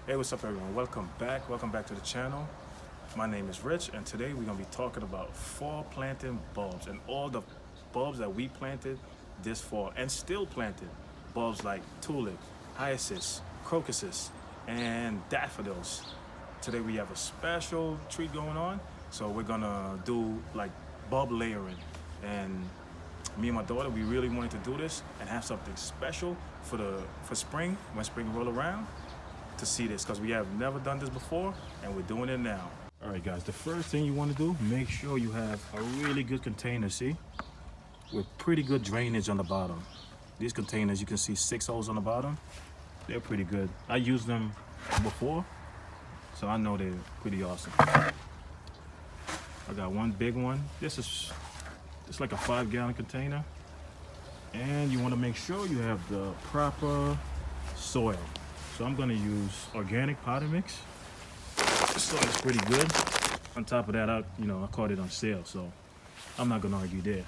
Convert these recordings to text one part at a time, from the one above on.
Hey, what's up everyone? Welcome back to the channel. My name is Rich and today we're going to be talking about fall planting bulbs and all the bulbs that we planted this fall and still planted. Bulbs like tulips, hyacinths, crocuses, and daffodils. Today we have a special treat going on, so we're going to do like bulb layering, and me and my daughter, we really wanted to do this and have something special for spring, when spring roll around, to see this, because we have never done this before and we're doing it now. All right guys, the first thing you want to do, make sure you have a really good container, see, with pretty good drainage on the bottom. These containers, you can see 6 holes on the bottom. They're pretty good. I used them before, so I know they're pretty awesome. I got one big one. This is just like a 5-gallon container, and you want to make sure you have the proper soil. So I'm going to use organic potting mix. The soil is pretty good. On top of that, I caught it on sale, so I'm not going to argue there.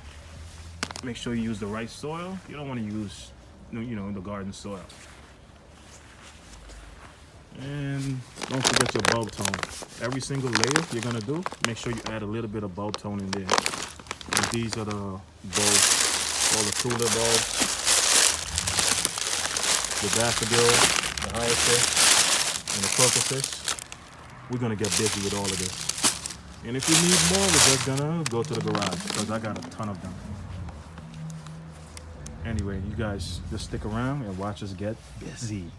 Make sure you use the right soil. You don't want to use, the garden soil. And don't forget your bulb tone. Every single layer you're going to do, make sure you add a little bit of bulb tone in there. And these are the bulbs, all the tulip bulbs, the daffodils, the hyacinths, and the crocuses. We're gonna get busy with all of this. And if you need more, we're just gonna go to the garage because I got a ton of them. Anyway, you guys just stick around and watch us get busy.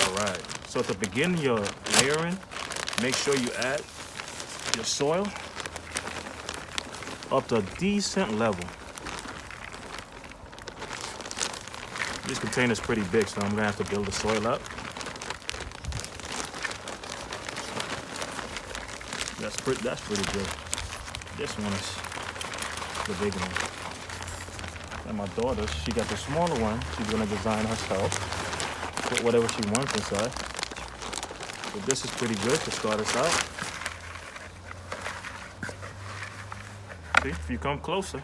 All right, so to begin your layering, make sure you add your soil up to a decent level. This container is pretty big, so I'm gonna have to build the soil up. That's pretty good. This one is the big one. And my daughter, she got the smaller one. She's gonna design herself, put whatever she wants inside. But this is pretty good to start us out. See, if you come closer.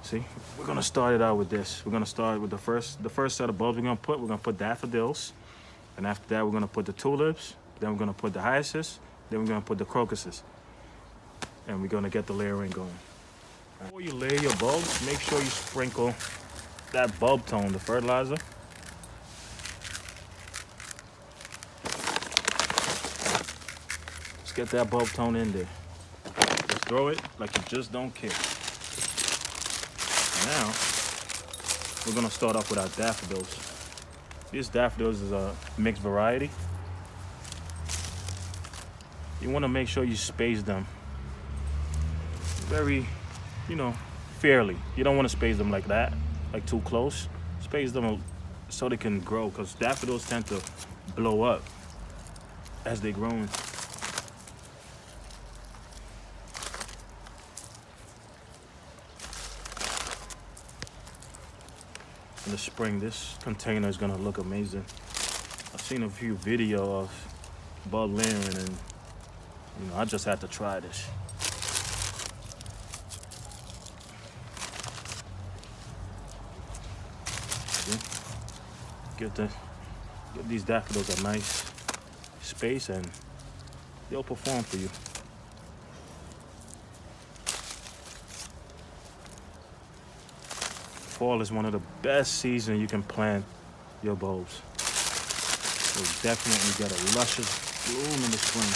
See, we're gonna start it out with this. We're gonna start with the first set of bulbs we're gonna put daffodils, and after that we're gonna put the tulips, then we're gonna put the hyacinths, then we're gonna put the crocuses, and we're gonna get the layering going. Before you layer your bulbs, make sure you sprinkle that bulb tone, the fertilizer. Let's get that bulb tone in there. Just throw it like you just don't care. Now, we're gonna start off with our daffodils. These daffodils is a mixed variety. You wanna make sure you space them very, fairly. You don't wanna space them like that, like too close. Space them so they can grow, because daffodils tend to blow up as they grow. In the spring, this container is gonna look amazing. I've seen a few videos of bulb layering, and I just had to try this. See? Give these daffodils a nice space, and they'll perform for you. Fall is one of the best seasons you can plant your bulbs. You'll definitely get a luscious bloom in the spring.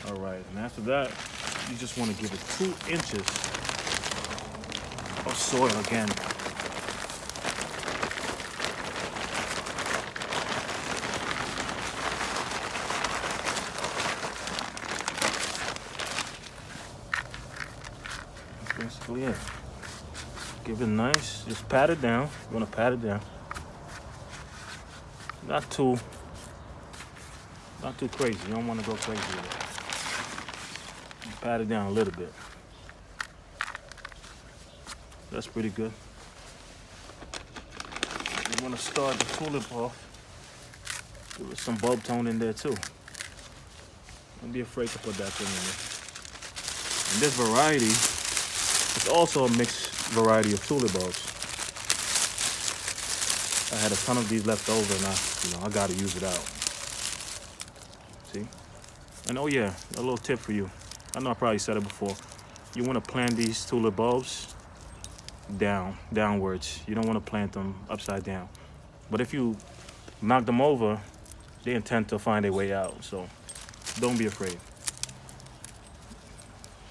All right, and after that, you just want to give it 2 inches of soil again. That's basically it. Give it nice, just pat it down. You want to pat it down. Not too crazy. You don't want to go crazy with it. Just pat it down a little bit. That's pretty good. You want to start the tulip off. Give it some bulb tone in there too. Don't be afraid to put that thing in there. And this variety is also a mixed variety of tulip bulbs. I had a ton of these left over, and I got to use it out. See? And oh yeah, a little tip for you. I know I probably said it before. You want to plant these tulip bulbs downwards. You don't want to plant them upside down. But if you knock them over, they intend to find their way out. So don't be afraid.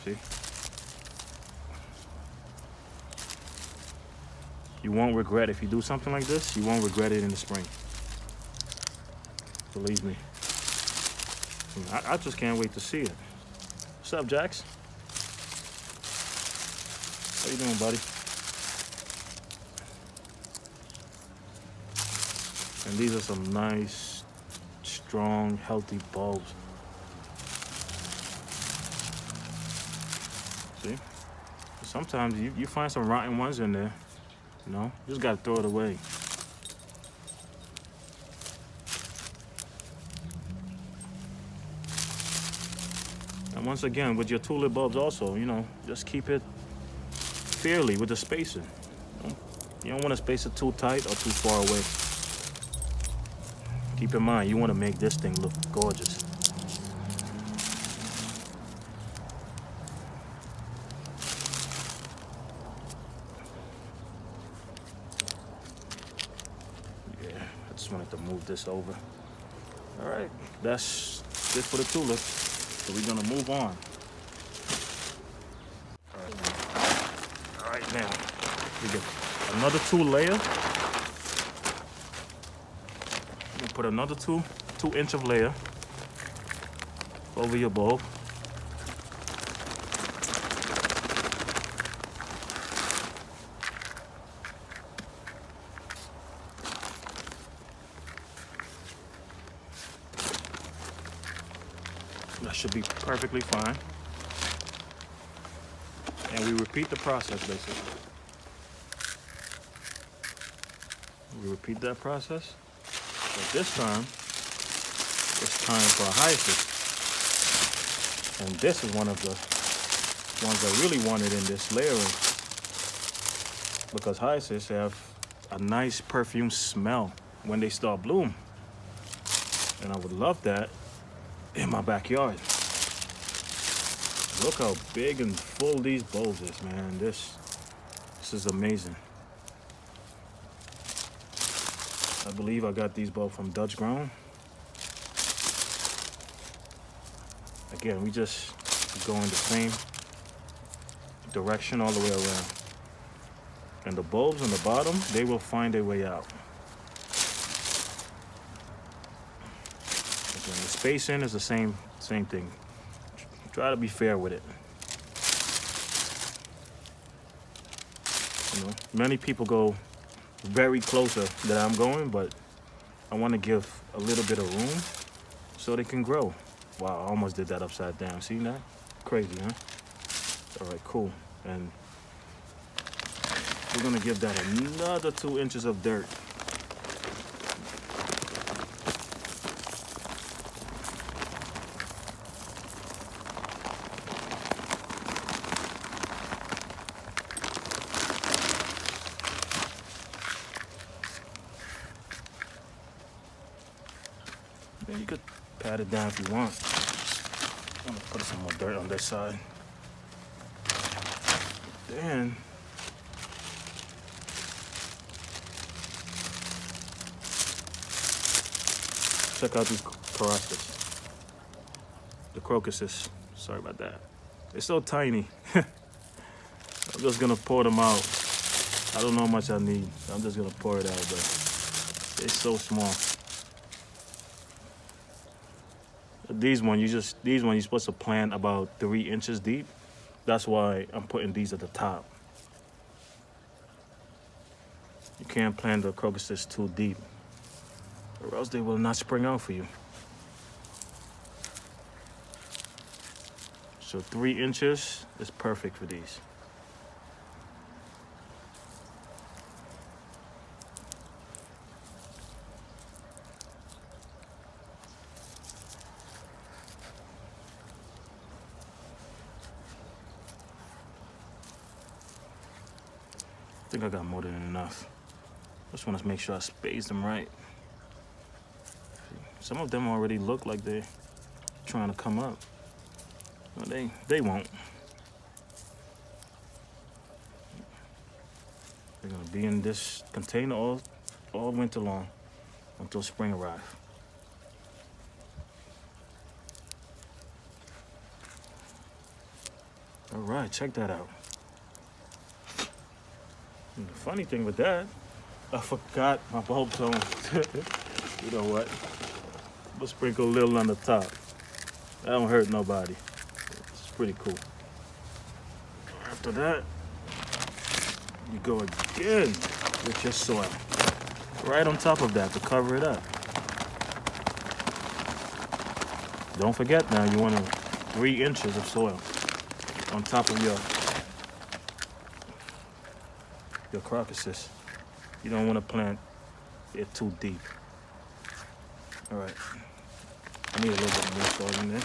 See? You won't regret if you do something like this. You won't regret it in the spring. Believe me. I just can't wait to see it. What's up, Jax? How you doing, buddy? And these are some nice, strong, healthy bulbs. See? Sometimes you find some rotten ones in there. You know, you just gotta throw it away. And once again, with your tulip bulbs also, you know, just keep it fairly with the spacing. You don't want to space it too tight or too far away. Keep in mind, you want to make this thing look gorgeous. Just wanted to move this over. All right, that's it for the tulip. So we're gonna move on. All right, now we get another 2-layer. We'll put another 2-inch of layer over your bulb. That should be perfectly fine. And we repeat the process, basically. We repeat that process. But this time, it's time for a hyacinth. And this is one of the ones I really wanted in this layering. Because hyacinths have a nice perfume smell when they start bloom. And I would love that in my backyard. Look how big and full these bulbs is, man. This is amazing. I believe I got these bulbs from Dutch Grown. Again, we just go in the same direction all the way around. And the bulbs on the bottom, they will find their way out. Again, the spacing is the same thing. Try to be fair with it. You know, many people go very closer than I'm going, but I want to give a little bit of room so they can grow. Wow, I almost did that upside down. See that? Crazy, huh? All right, cool. And we're gonna give that another 2 inches of dirt. Then you could pat it down if you want. I'm gonna put some more dirt on this side. Then check out these crocuses. The crocuses. Sorry about that. They're so tiny. I'm just gonna pour them out. I don't know how much I need. I'm just gonna pour it out, but it's so small. These ones you're supposed to plant about 3 inches deep. That's why I'm putting these at the top. You can't plant the crocuses too deep, or else they will not spring out for you. So 3 inches is perfect for these. I think I got more than enough. Just want to make sure I space them right. Some of them already look like they're trying to come up. Well, they won't. They're gonna be in this container all winter long until spring arrives. All right, check that out. And the funny thing with that, I forgot my bulbs on. You know what? We'll sprinkle a little on the top. That don't hurt nobody. It's pretty cool. After that, you go again with your soil. Right on top of that to cover it up. Don't forget now, you want 3 inches of soil on top of your crocuses. You don't want to plant it too deep. All right, I need a little bit more soil in there.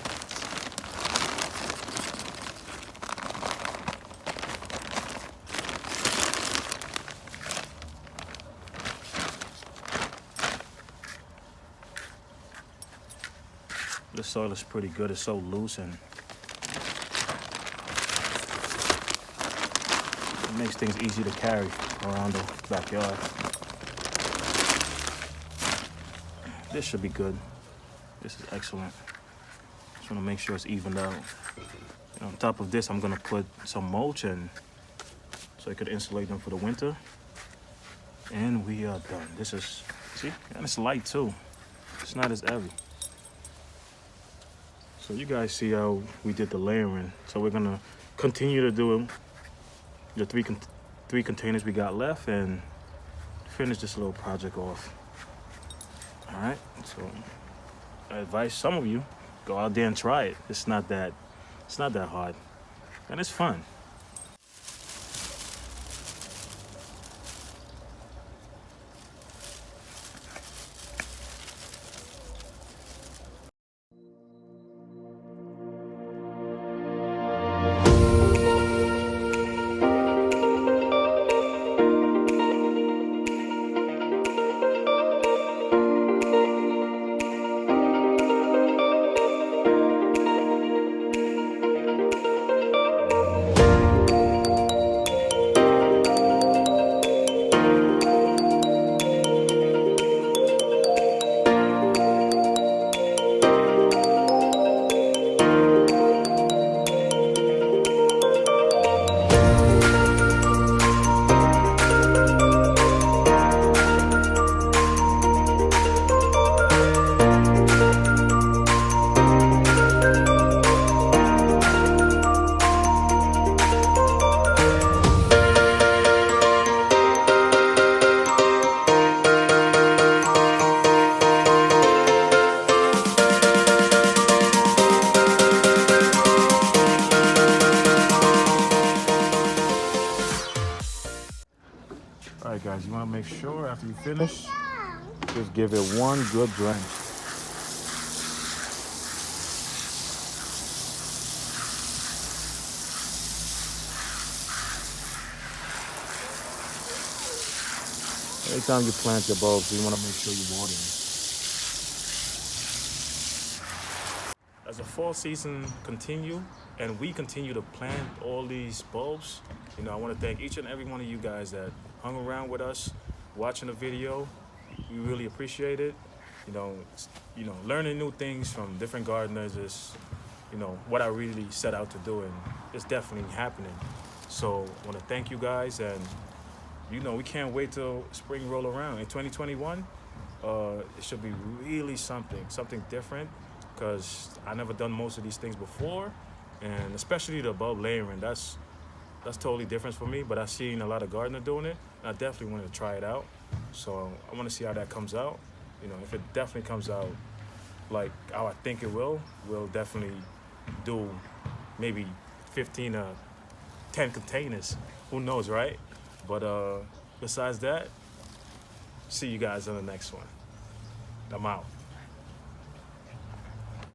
The soil is pretty good. It's so loose and it makes things easy to carry around the backyard. This should be good. This is excellent. Just want to make sure it's evened out. And on top of this, I'm going to put some mulch in so I could insulate them for the winter. And we are done. This is, see, and it's light too. It's not as heavy. So you guys see how we did the layering. So we're gonna continue to do the three containers we got left and finish this little project off. All right, so I advise some of you, go out there and try it. It's not that hard, and it's fun. All right, guys, you want to make sure after you finish, just give it one good drench. Every time you plant your bulbs, you want to make sure you water them. As the fall season continue and we continue to plant all these bulbs, you know, I want to thank each and every one of you guys that hung around with us, watching the video. We really appreciate it. You know, learning new things from different gardeners is, you know, what I really set out to do, and it's definitely happening. So I want to thank you guys, and you know, we can't wait till spring roll around. In 2021, it should be really something different, because I never done most of these things before, and especially the bulb layering. That's totally different for me, but I've seen a lot of gardeners doing it, and I definitely want to try it out. So I want to see how that comes out. You know, if it definitely comes out like how I think it will, we'll definitely do maybe 15 or 10 containers. Who knows, right? But besides that, see you guys on the next one. I'm out.